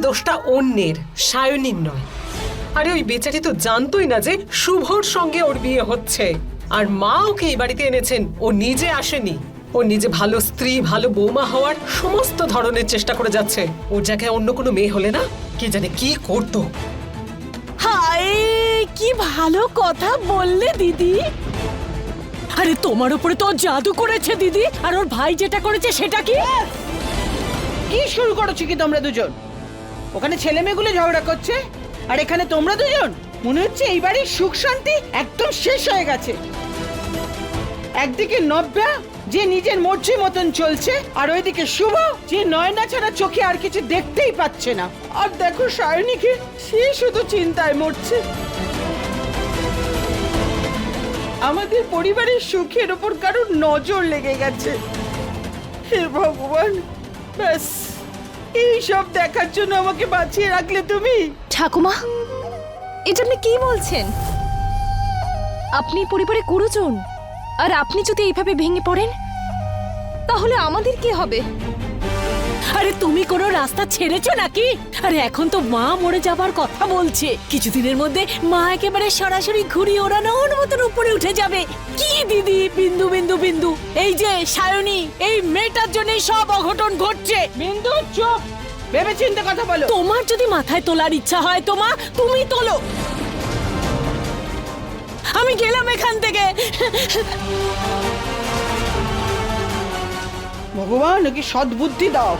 দোষটা অন্যের, সায়নীর নয়। আরে ওই বেচারি তো জানতোই না যে শুভর সঙ্গে ওর বিয়ে হচ্ছে, আর মা ওকে এই বাড়িতে এনেছেন, ও নিজে আসেনি। ও নিজে ভালো স্ত্রী, ভালো বৌমা হওয়ার সমস্ত ধরনের চেষ্টা করে যাচ্ছে। ওর জায়গায় অন্য কোনো মেয়ে হলে না, কে জানে কি করতো। হায়, কি ভালো কথা বললে দিদি। আরে তোমার উপরে তো জাদু করেছে দিদি, আর ওর ভাই যেটা করেছে সেটা কি? কি শুরু করেছো কি তোমরা দুজন? ওখানে ছেলে মেয়েগুলো ঝগড়া করছে, আর এখানে তোমরা দুজন। মনে হচ্ছে এই বাড়ির সুখ শান্তি একদম শেষ হয়ে গেছে। একদিকে নব্যা, যে নিজের মর্জি মতন চলছে, আর ওইদিকে শুভ, যে নয়না ছাড়া চোখে আর কিছু দেখতেই পাচ্ছে না। আর দেখো সায়নীকে, সে শুধু চিন্তায় মরছে। আমাদের পরিবারের সুখের ওপর কারোর নজর লেগে গেছে। হে ভগবান, ব্যাস এই সব দেখার জন্য আমাকে বাঁচিয়ে রাখলে তুমি। ঠাকুমা, এটা আপনি কি বলছেন? আপনি পরিবারে গুরুজন, আর আপনি যদি এইভাবে ভেঙে পড়েন তাহলে আমাদের কি হবে? আরে তুমি কোনো রাস্তা ছেড়েছো নাকি? আরে এখন তো মা মরে যাবার কথা বলছে। কিছুদিনের মধ্যে মা একেবারে সরাসরি ঘুড়ি ওড়ানোর মতন উপরে উঠে যাবে। কি দিদি, বিন্দু বিন্দু বিন্দু, এই যে সায়নী, এই মেয়েটার জন্যই সব অঘটন ঘটছে। বিন্দু চুপ, ভেবে চিন্তে কথা বলো। তোমার যদি মাথায় তোলার ইচ্ছা হয় তো মা, তুমি তোলো। আমি গেলাম এখান থেকে। ভগবান ওকে সদ্বুদ্ধি দাও।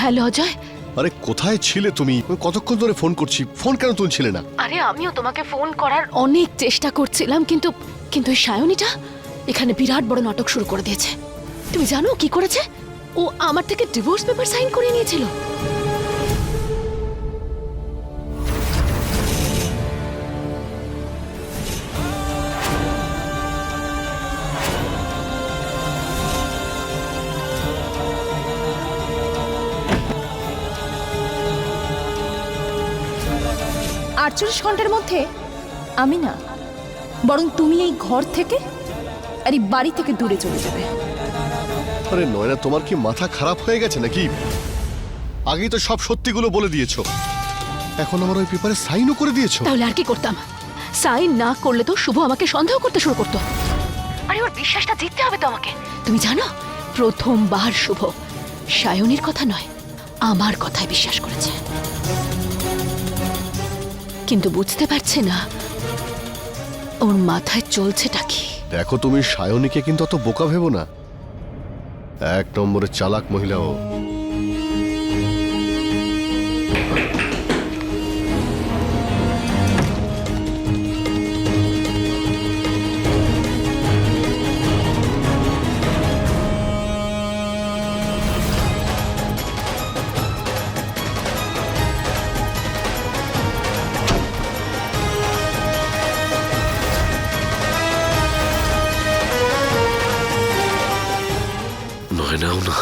হ্যালো অজয়। আরে কোথায় ছিলে তুমি? কতক্ষণ ধরে ফোন করছি, ফোন কেন তুলছিলে না? আরে আমিও তোমাকে ফোন করার অনেক চেষ্টা করছিলাম, কিন্তু কিন্তু ওই সায়নীটা এখানে বিরাট বড় নাটক শুরু করে দিয়েছে। তুমি জানো কি করেছে? ও আমার থেকে ডিভোর্স পেপার সাইন করিয়ে নিয়েছিল। আটচল্লিশ ঘন্টার মধ্যে আমি না, বরং তুমি এই ঘর থেকে আর এই বাড়ি থেকে দূরে চলে যাবে। আরে নয়না, তোমার কি মাথা খারাপ হয়ে গেছে নাকি? আগেই তো সব সত্যিগুলো বলে দিয়েছো, এখন আমার ওই পেপারে সাইনও করে দিয়েছো। তাহলে আর কি করতাম? সাইন না করলে তো শুভ আমাকে সন্দেহ করতে শুরু করতো। আরে ওর বিশ্বাসটা জিততে হবে তো আমাকে। তুমি জানো, প্রথমবার শুভ সায়নীর কথা নয়, আমার কথায় বিশ্বাস করেছে। কিন্তু বুঝতে পারছে না ওর মাথায় চলছেটা কি। দেখো, তুমি সায়নীকে কিন্তু অত বোকা ভেবো না। এক নম্বরের চালাক মহিলা ও। নয়নাও না।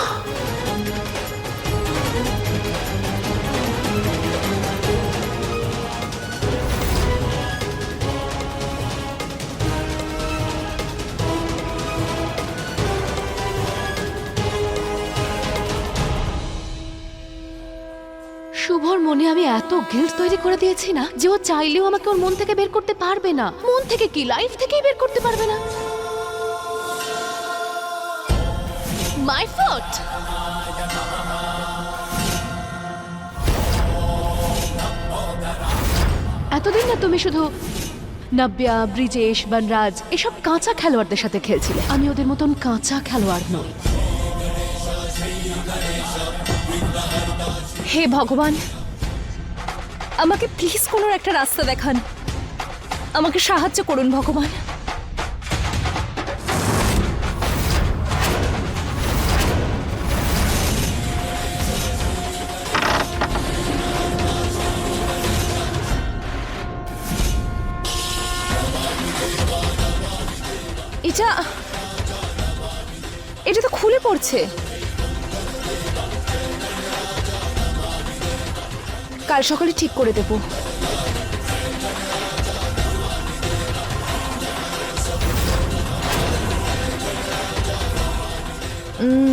শুভর মনে আমি এত গিল্ট তৈরি করে দিয়েছি না যে ও চাইলেও আমাকে ওর মন থেকে বের করতে পারবে না। মন থেকে কি, লাইফ থেকেই বের করতে পারবে না। My fault. এতদিন না তুমি শুধু নব্যা, ব্রিজেশ, বনরাজ এসব কাঁচা খেলোয়াড়দের সাথে খেলছিলে। আমি ওদের মতন কাঁচা খেলোয়াড় নই। হে ভগবান, আমাকে প্লিজ কোনো একটা রাস্তা দেখান, আমাকে সাহায্য করুন ভগবান। এটা তো খুলে পড়ছে। কাল সকালে ঠিক করে দেব।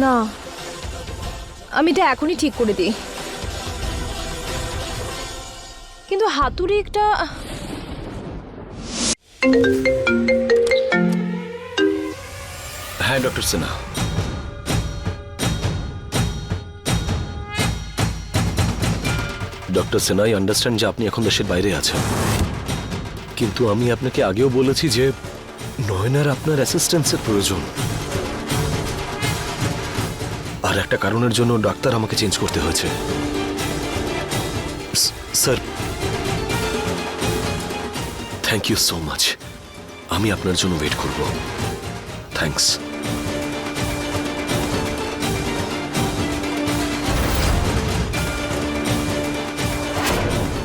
না, আমি এটা এখনই ঠিক করে দিই। কিন্তু হাতুড়ি একটা হ্যাঁ doctor Sinha, doctor Sinha, I understand যে আপনি এখন দেশের বাইরে আছেন, কিন্তু আমি আপনাকে আগেও বলেছি যে নয়নার আপনার অ্যাসিস্ট্যান্সের প্রয়োজন। আর একটা কারণের জন্য ডাক্তার আমাকে চেঞ্জ করতে হয়েছে। Sir, thank you so much. আমি আপনার জন্য ওয়েট করব। থ্যাঙ্কস।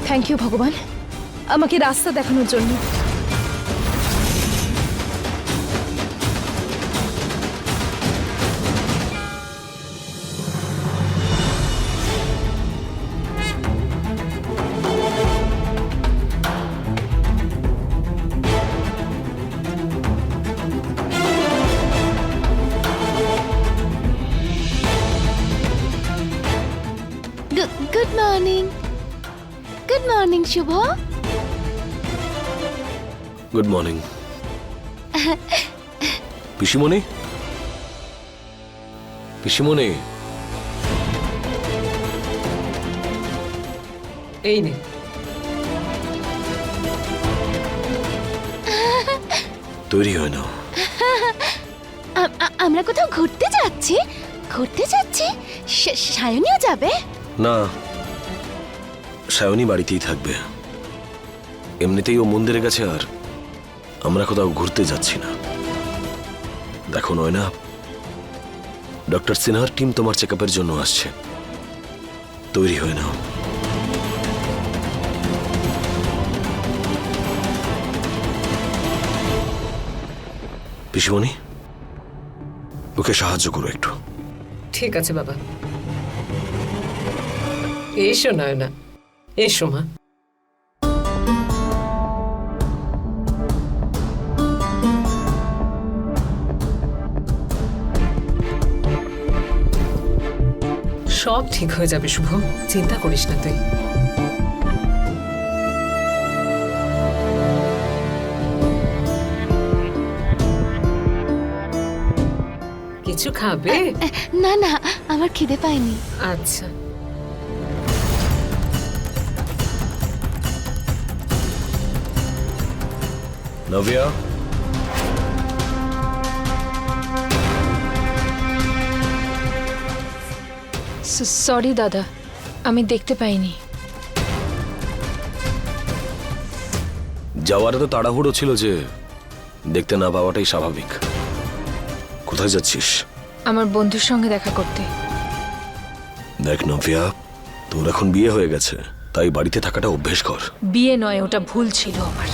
থ্যাংক ইউ ভগবান, আমাকে রাস্তা দেখানোর জন্য। Good morning. Good morning Shubho. Good morning পিসিমণি। পিসিমণি, এই নে। তৈরি হয় না? আমরা কোথাও ঘুরতে যাচ্ছি? সায়নীও যাবে? না, সায়নী বাড়িতেই থাকবে। এমনিতেই ও মন্দিরে গেছে, আর আমরা কোথাও ঘুরতে যাচ্ছি না। দেখো নয়না, ডক্টর সিনহার টিম তোমার চেকআপের জন্য আসছে। তৈরি হয় না? পিসিমণি, ওকে সাহায্য করো একটু। ঠিক আছে বাবা। এসো নয়না, এসো মা। সব ঠিক হয়ে যাবে শুভ, চিন্তা করিস না তুই। কিছু খাবে? না না, আমার খিদে পায়নি। আচ্ছা। নভিয়া, সরি দাদা, আমি দেখতে পাইনি। যাওয়ার তো তাড়াহুড়ো ছিল যে দেখতে না পাওয়াটাই স্বাভাবিক। কোথায় যাচ্ছিস? আমার বন্ধুর সঙ্গে দেখা করতে। দেখ নভিয়া, তোর এখন বিয়ে হয়ে গেছে, তাই বাড়িতে থাকাটা অভ্যেস কর। বিয়ে নয়, ওটা ভুল ছিল আমার।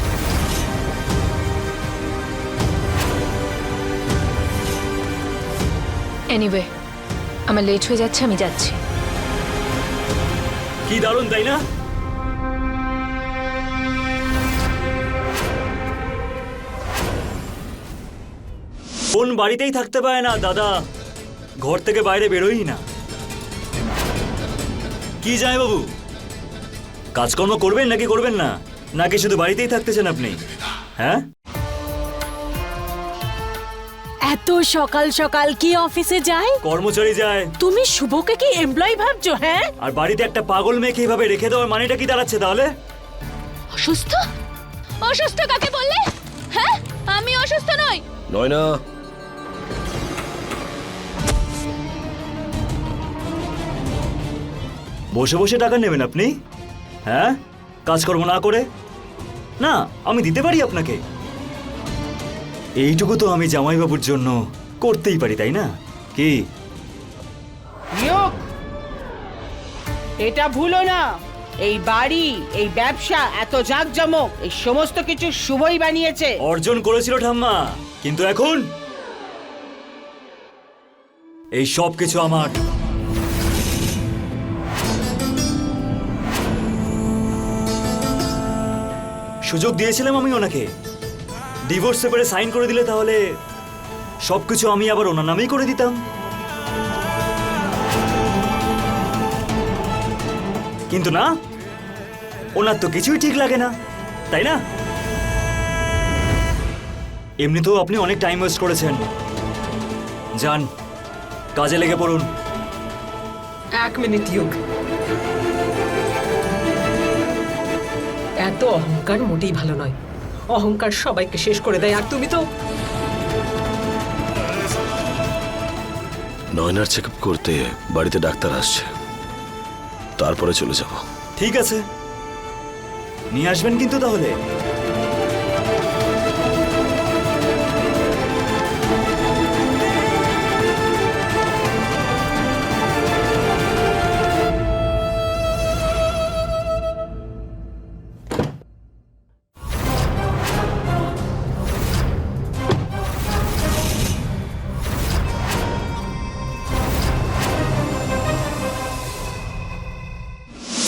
এনিওয়ে, আমার লেট হয়ে যাচ্ছে, আমি যাচ্ছি। কি দারুণ, তাই না? কোন বাড়িতেই থাকতে পারে না দাদা, ঘর থেকে বাইরে বেরোই না। কি যায় বাবু, কাজকর্ম করবেন নাকি করবেন না, নাকি শুধু বাড়িতেই থাকতে চান আপনি? হ্যাঁ, এত সকাল সকাল কি অফিসে যায়? কর্মচারী যায়, তুমি শুভকে কি এমপ্লয়ি ভাবছো? হ্যাঁ, আর বাড়িতে একটা পাগল মেয়েকে এইভাবে রেখে দেওয়ার মানেটা কি দাঁড়াচ্ছে তাহলে? অসুস্থ? অসুস্থ কাকে বললে? হ্যাঁ, আমি অসুস্থ নই। নয়না, বসে বসে টাকা নেবেন আপনি? হ্যাঁ, কাজকর্ম না করে? না, আমি দিতে পারি আপনাকে। এইটুকু তো আমি জামাইবাবুর জন্য করতেই পারি, তাই না? কি? নিয়োগ এটা ভুলো না, এই বাড়ি, এই ব্যবসা, এত জাঁকজমক, এই সমস্ত কিছু শুভই বানিয়েছে। অর্জন করেছিল ঠাম্মা, কিন্তু এখন এই সব কিছু আমার। সুযোগ দিয়েছিলাম আমি ওনাকে, ডিভোর্স পেপারে সাইন করে দিলে তাহলে সবকিছু আমি আবার ওনার নামেই করে দিতাম। কিন্তু না, ওনার তো কিছুই ঠিক লাগে না, তাই না? এমনিতেও আপনি অনেক টাইম ওয়েস্ট করেছেন। যান, কাজে লেগে পড়ুন। 1 মিনিট ইয়োগ। এত অহংকার মোটেই ভালো নয়। অহংকার সবাইকে শেষ করে দেয়। আর তুমি তো নয়নার চেক আপ করতে বাড়িতে ডাক্তার আসছে, তারপরে চলে যাব। ঠিক আছে, নিয়ে আসবেন কিন্তু তাহলে।